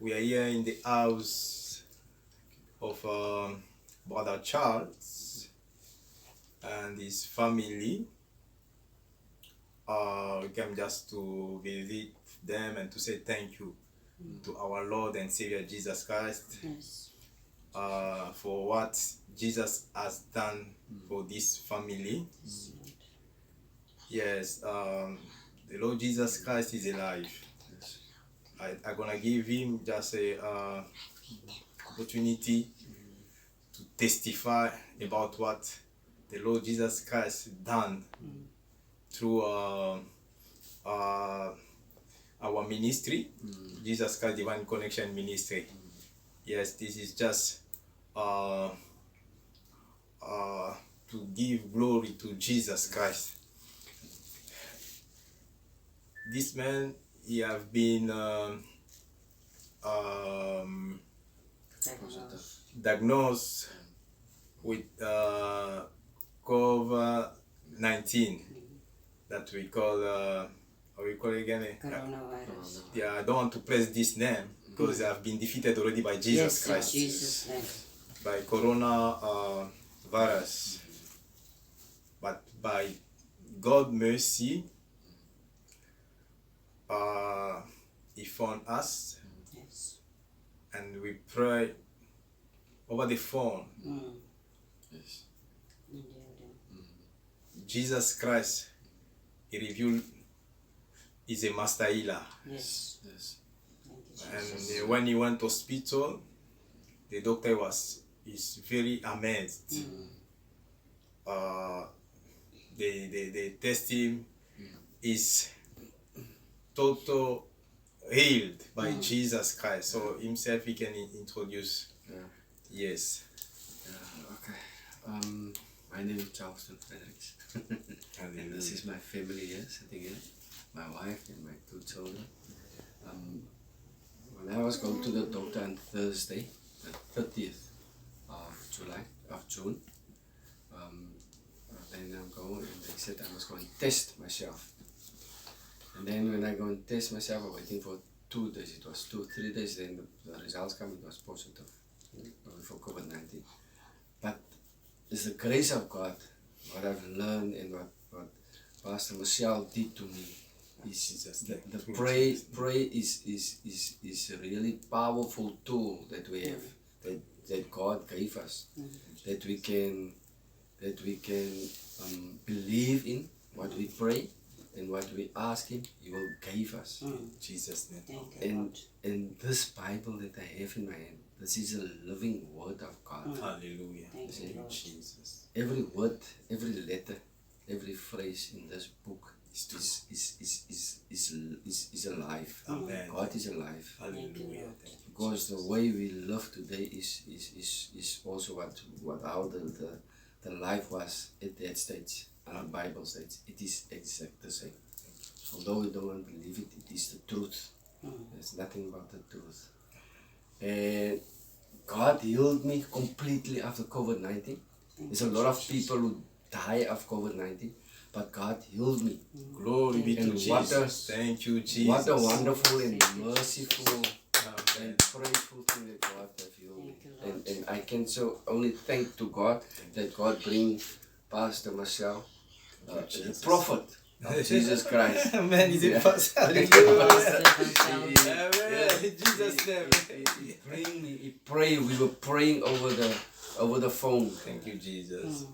we are here in the house of Brother Charles and his family. We came just to visit them and to say thank you to our Lord and Savior Jesus Christ. Yes. For what Jesus has done for this family. Yes, the Lord Jesus Christ is alive. I'm gonna give him just a opportunity to testify about what the Lord Jesus Christ done through our ministry, Jesus Christ Divine Connection Ministry. Yes, this is just to give glory to Jesus Christ. This man, he have been diagnosed with COVID-19 that we call how we call it again? Coronavirus. Yeah, I don't want to press this name because they have been defeated already by Jesus Christ. Jesus' name. By corona virus. But by God's mercy, he found us, Yes. and we pray over the phone. Yes. Jesus Christ, he revealed, is a master healer. Yes. Yes. Thank you, Jesus. And when he went to hospital, the doctor is very amazed. They test him, is total healed by Jesus Christ. So himself he can introduce. Yes. Okay. My name is Charles Fredericks. And this is my family here, sitting here. My wife and my 2 children. When I was going to the doctor on Thursday, the 30th of June, then I'm going and they said I was going to test myself. And then when I go and test myself, I'm waiting for 2 days. It was 3 days, then the results come, it was positive for COVID-19. But it's the grace of God, what I've learned and what Pastor Michelle did to me. Is the pray is a really powerful tool that we have, that God gave us, that we can believe in what we pray and what we ask Him, He will give us. Jesus' name. Thank you, Lord. And this Bible that I have in my hand, this is a living word of God. Hallelujah. Thank you, Lord. Jesus. Every word, every letter, every phrase in this book is alive. Amen. God is alive. Hallelujah. Thank you. Because the way we live today is also how the life was at that stage, Bible stage. It is exact the same. Although we don't believe it, it is the truth. There's nothing but the truth. And God healed me completely after COVID-19. There's a lot of people who die of COVID-19, but God healed me. Glory be to And Jesus. Thank you, Jesus. What a wonderful and merciful and prayerful thing that God has healed me. And I can so only thank to God that God bring Pastor Michelle, the prophet of Jesus Christ. Amen. Is it Yeah. possible? Thank Hallelujah. you, Amen. In Jesus' name. He bring me. He pray. We were praying over the phone. Thank you, Jesus.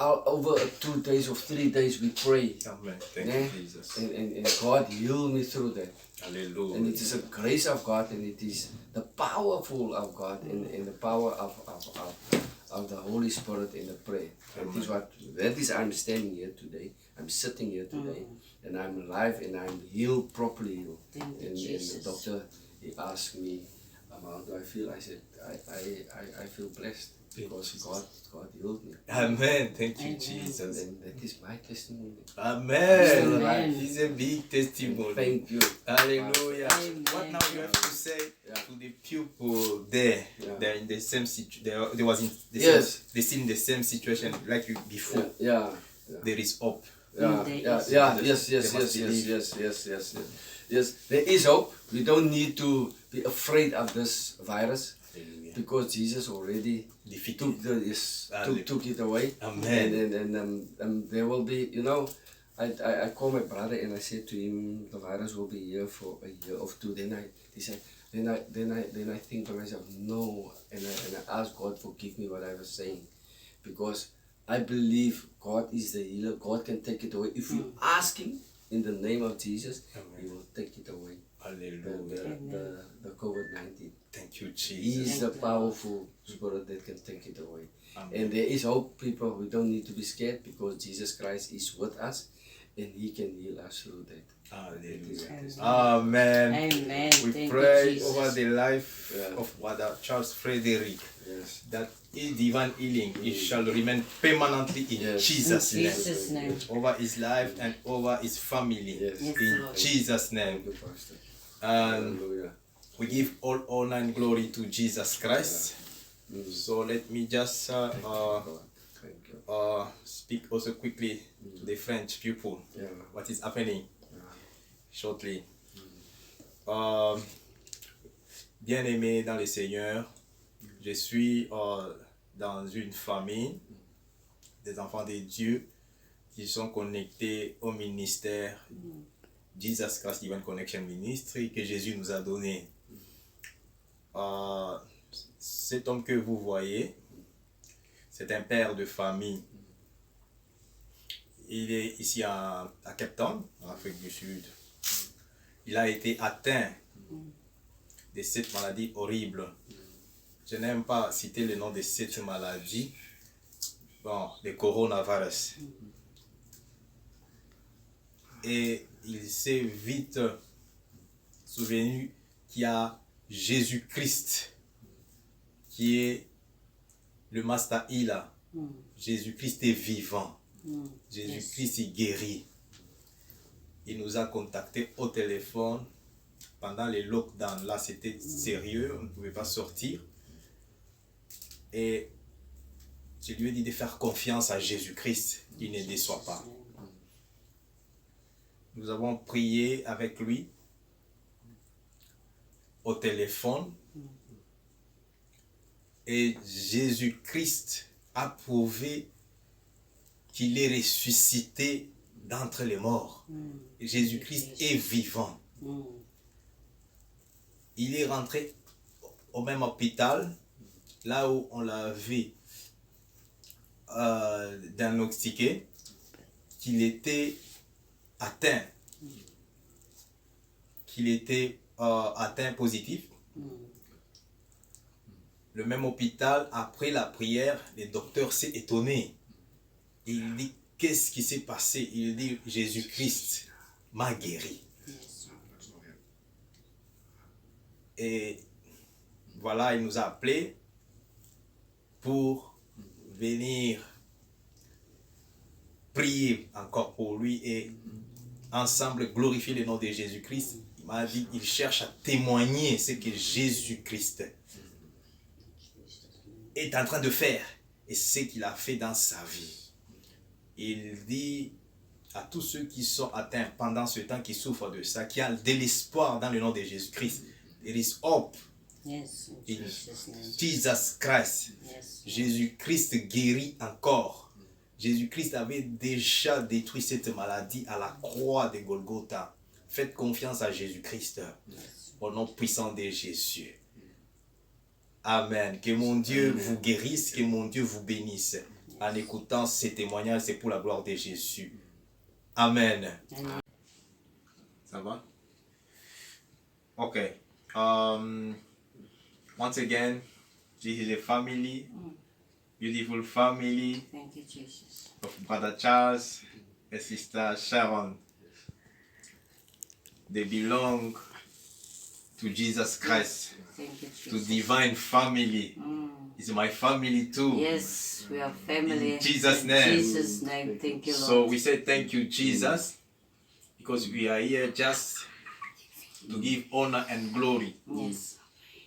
Over 2 days or 3 days we pray. Amen. Thank Yeah. you, Jesus. And God healed me through that. Hallelujah. And it is a grace of God, and it is the powerful of God, and the power of the Holy Spirit in the prayer. That is I'm standing here today. I'm sitting here today, and I'm alive, and I'm healed, properly healed. Thank you, And the Jesus. doctor, he asked me, how do I feel? I said, I feel blessed because God healed me. Amen. Thank you, Amen. Jesus. And that is my testimony. Amen. Amen. It's a big testimony. Thank you. Hallelujah. Amen. What now you have to say Yeah. to the people there? Yeah. They're in the same situation. They was in the Yes. same, they still in the same situation like you before. Yeah. There is hope. Yeah, There yeah, is. yeah, They yes, yes, must yes, believe. yes. Yes, there is hope. We don't need to be afraid of this virus Hallelujah. because Jesus already Defeated. took it away. Amen. And there will be, I called my brother and I said to him, the virus will be here for a year or two. He said, then I think to myself, no, and I asked God forgive me what I was saying, because I believe God is the healer. God can take it away if you ask Him in the name of Jesus. Amen. He will take it away. Hallelujah. The COVID-19. Thank you, He Jesus. is the powerful spirit that can take it away. Amen. And there is hope, people. We don't need to be scared because Jesus Christ is with us and He can heal us through that. Hallelujah. Amen. Amen. Amen. We Thank pray you, Jesus. over the life Yeah. of Brother Charles Frederick, Yes. that his divine healing it shall remain permanently in Yes. Jesus' In name. Jesus' name. Over his life and over his family. Yes. Yes, In Lord. Jesus' name. Thank you, Pastor. And Hallelujah. we give all honor and glory to Jesus Christ. Mm. So let me just Thank you, God. Thank you. speak also quickly to the French people Yeah. what is happening Yeah. shortly. Bien-aimé dans le Seigneur, je suis dans une famille des enfants de Dieu qui sont connectés au ministère Jesus Christ Divine Connection Ministry que Jésus nous a donné. Cet homme que vous voyez, c'est un père de famille. Il est ici à Cape Town, en Afrique du Sud. Il a été atteint de cette maladie horrible. Je n'aime pas citer le nom de cette maladie, le coronavirus. Et il s'est vite souvenu qu'il y a Jésus-Christ qui est le Master Healer. Jésus-Christ est vivant. Jésus-Christ est guéri. Il nous a contactés au téléphone pendant les lockdowns. Là, c'était sérieux, on ne pouvait pas sortir. Et je lui ai dit de faire confiance à Jésus-Christ, qu'il ne déçoit pas. Nous avons prié avec lui au téléphone. Et Jésus-Christ a prouvé qu'il est ressuscité d'entre les morts. Jésus-Christ est vivant. Il est rentré au même hôpital, là où on l'avait diagnostiqué, qu'il était atteint, atteint positif. Le même hôpital, après la prière, le docteur s'est étonné. Il dit, qu'est-ce qui s'est passé? Il dit, Jésus-Christ m'a guéri. Et voilà, il nous a appelés pour venir prier encore pour lui et ensemble glorifier le nom de Jésus-Christ. Il m'a dit qu'il cherche à témoigner ce que Jésus-Christ est en train de faire et ce qu'il a fait dans sa vie. Il dit à tous ceux qui sont atteints pendant ce temps, qui souffrent de ça, qui a de l'espoir dans le nom de Jésus-Christ. There is hope Yes, in in Jesus' name. Jesus Christ. Yes. Jésus-Christ guérit encore. Jésus-Christ avait déjà détruit cette maladie à la croix de Golgotha. Faites confiance à Jésus-Christ. Au nom puissant de Jésus. Amen. Que mon Dieu vous guérisse, que mon Dieu vous bénisse. En écoutant ces témoignages, c'est pour la gloire de Jésus. Amen. Amen. Ça va? Okay. Once again, this is a family, beautiful family Thank you, Jesus. of Brother Charles and Sister Sharon. They belong to Jesus Christ, Thank you, to Jesus. divine family. It's my family too. Yes, we are family. In Jesus' In name. Jesus' name. Thank you, Lord. So we say thank you, Jesus, because we are here just to give honor and glory Yes.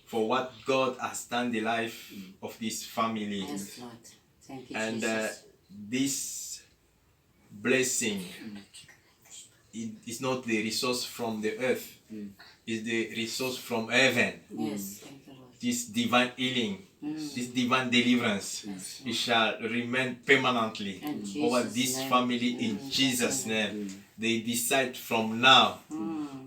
for what God has done in the life of this family. Yes, Lord. Thank you, And Jesus. blessing. It's not the resource from the earth. It's the resource from heaven. Yes, thank you, Lord. This divine healing, this divine deliverance, it shall remain permanently In over Jesus' this name. family in Jesus' name. They decide from now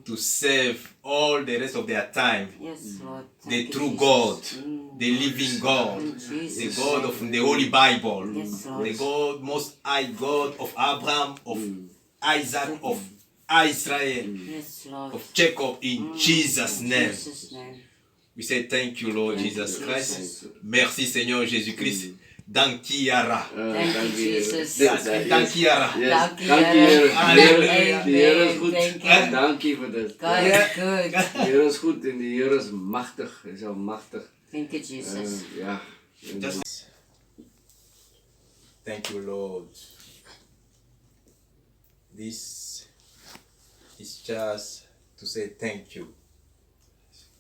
to serve all the rest of their time Yes, Lord. the Thank you, true Jesus. God, the living God, In the Jesus' God name. of the Holy Bible, Yes, Lord. the God, most high God of Abraham, of Isaac, of Israel, Yes, Lord. of Jacob, in Jesus' In name. Jesus' name. We say thank you, Lord Thank Jesus you, Christ. Jesus. Merci, Seigneur Jésus-Christ. Dankiara. Thank you, Jesus. Dankiara. Dank je, Dank je, Heer. Halleluja. De Heer is goed. Thank you. Dank je voor dit. God is good. De Heer is goed en de Heer is machtig. Hij is almachtig. Thank you, Jesus. Ja. Just thank you, Lord. This is just to say thank you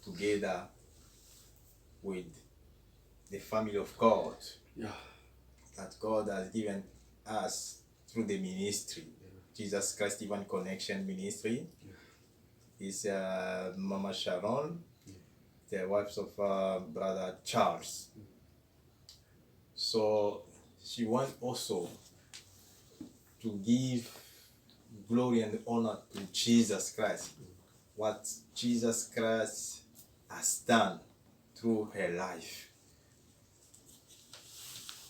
together with the family of God Ja. that God has given us through the ministry. Jesus Christ Divine Connection Ministry is Mama Sharon, the wife of Brother Charles. So she wants also to give glory and honor to Jesus Christ, what Jesus Christ has done through her life.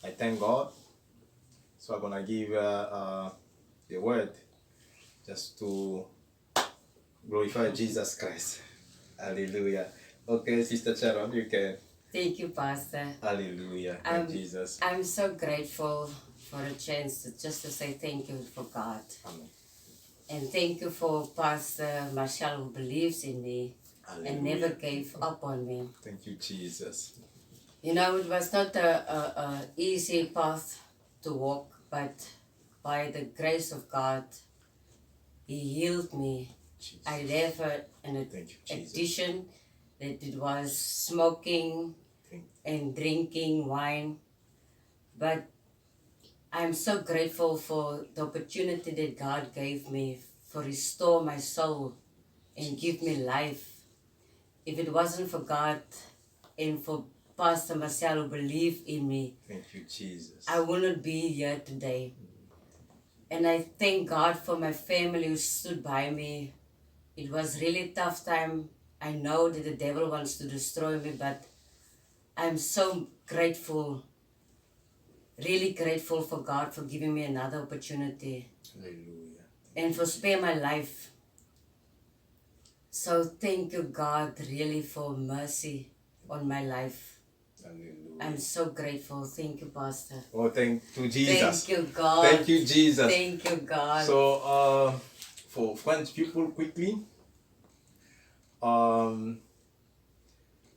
I thank God. So I'm gonna give the word just to glorify Jesus Christ. Hallelujah. Okay, Sister Sharon, you can. Thank you, Pastor. Hallelujah. Thank Jesus. I'm so grateful for a chance just to say thank you for God. Amen. And thank you for Pastor Marshall who believes in me and never gave up on me. Thank you, Jesus. You know, it was not a easy path to walk, but by the grace of God, He healed me. Jesus. I have an Thank you, Jesus. addiction that it was smoking and drinking wine. But I'm so grateful for the opportunity that God gave me for restore my soul and give me life. If it wasn't for God and for Pastor Marcel who believed in me, Thank you, Jesus. I wouldn't be here today. And I thank God for my family who stood by me. It was really tough time. I know that the devil wants to destroy me, but I'm so grateful, really grateful for God for giving me another opportunity Hallelujah. and for spare my life. So thank you, God, really for mercy on my life. Hallelujah. I'm so grateful. Thank you, Pastor. Oh, thank you, Jesus. Thank you, God. Thank you, Jesus. Thank you, God. So, for French people, quickly,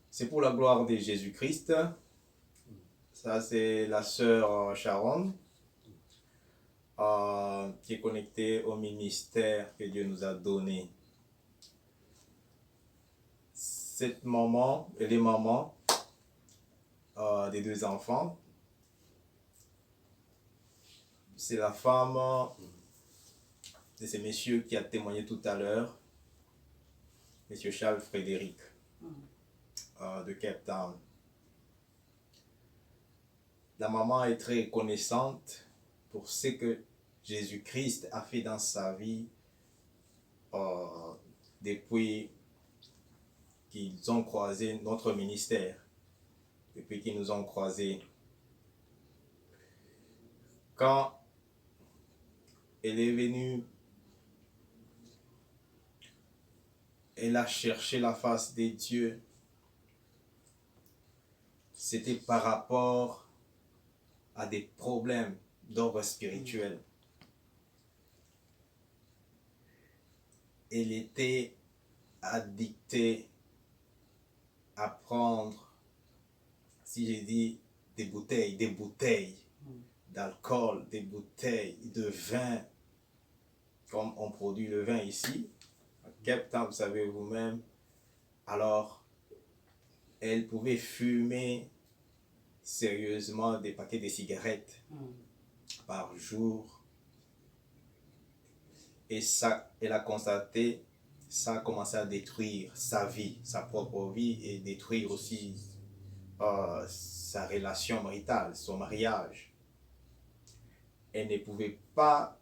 c'est pour la gloire de Jésus-Christ. Ça, c'est la sœur Sharon, qui est connectée au ministère que Dieu nous a donné. Cette maman, elle est maman des deux enfants. C'est la femme de ce monsieur qui a témoigné tout à l'heure, monsieur Charles Frédéric de Cape Town. La maman est très reconnaissante pour ce que Jésus-Christ a fait dans sa vie depuis qu'ils ont croisé notre ministère, depuis qu'ils nous ont croisés. Quand elle est venue, elle a cherché la face de Dieu. C'était par rapport à des problèmes d'ordre spirituel. Elle était addictée à prendre, si je dis des bouteilles d'alcool, des bouteilles de vin, comme on produit le vin ici, à Cape Town, vous savez vous-même. Alors, elle pouvait fumer sérieusement des paquets de cigarettes par jour. Et ça, elle a constaté, ça a commencé à détruire sa vie, sa propre vie, et détruire aussi sa relation maritale, son mariage. Elle ne pouvait pas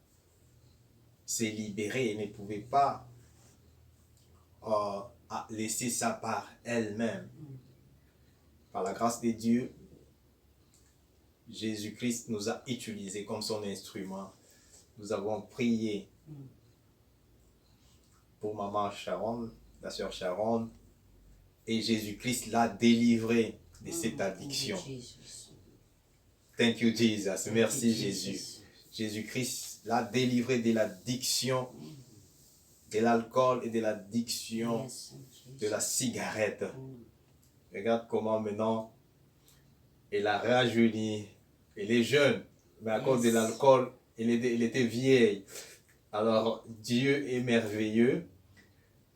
se libérer, elle ne pouvait pas laisser ça par elle-même. Par la grâce de Dieu, Jésus-Christ nous a utilisés comme son instrument. Nous avons prié pour maman Sharon, la sœur Sharon, et Jésus-Christ l'a délivrée de cette addiction. Thank you, Jesus. Merci, Jésus. Jésus-Christ l'a délivrée de l'addiction, de l'alcool et de l'addiction de la cigarette. Regarde comment maintenant elle a rajeuni. Elle est jeune, mais à cause de l'alcool, elle était vieille. Alors Dieu est merveilleux.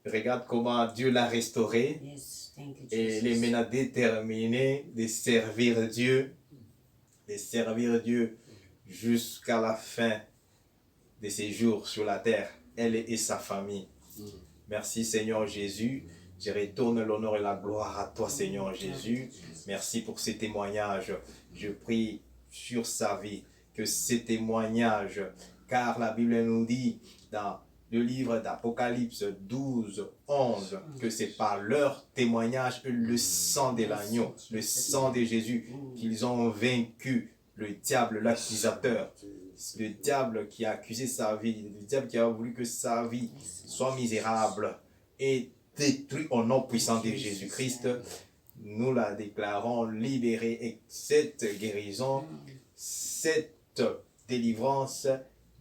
Regarde comment Dieu l'a restaurée. Et elle est maintenant déterminée de servir Dieu. De servir Dieu jusqu'à la fin de ses jours sur la terre. Elle et sa famille. Merci Seigneur Jésus. Je retourne l'honneur et la gloire à toi Seigneur Jésus. Merci pour ces témoignages. Je prie sur sa vie que ces témoignages, car la Bible nous dit dans le livre d'Apocalypse 12, 11, que c'est par leur témoignage, le sang de l'agneau, le sang de Jésus, qu'ils ont vaincu le diable, l'accusateur, le diable qui a accusé sa vie, le diable qui a voulu que sa vie soit misérable et détruit au nom puissant de Jésus-Christ. Nous la déclarons libérée et cette guérison, cette délivrance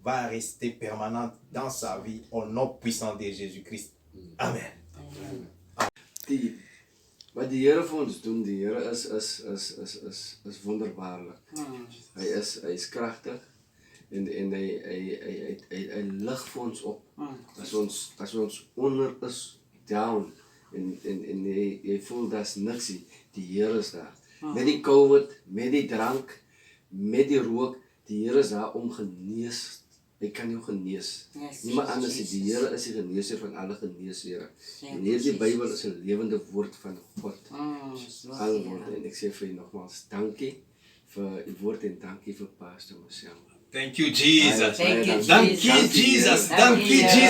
va rester permanente dans sa vie au nom puissant de Jésus-Christ. Amen. Wat die Here vir ons doen, die Here is wonderbaarlik. Hy is kragtig en hy lig vir ons op. As ons onder is, down en jy voel daar's niks nie, die Here is daar. Met die COVID, met die drank, met die rook, die Here is daar om genees. Hy kan jou genees. Niemand anders nie. Die Here is die geneesheer van alle geneesheere. En hierdie Bybel is 'n lewende woord van God. Alle woorde. En ek sê vir u nogmaals dankie vir u woord en dankie vir Pastor Michelle. Thank you Jesus. Thank you, Thank you Jesus. Thank you Jesus.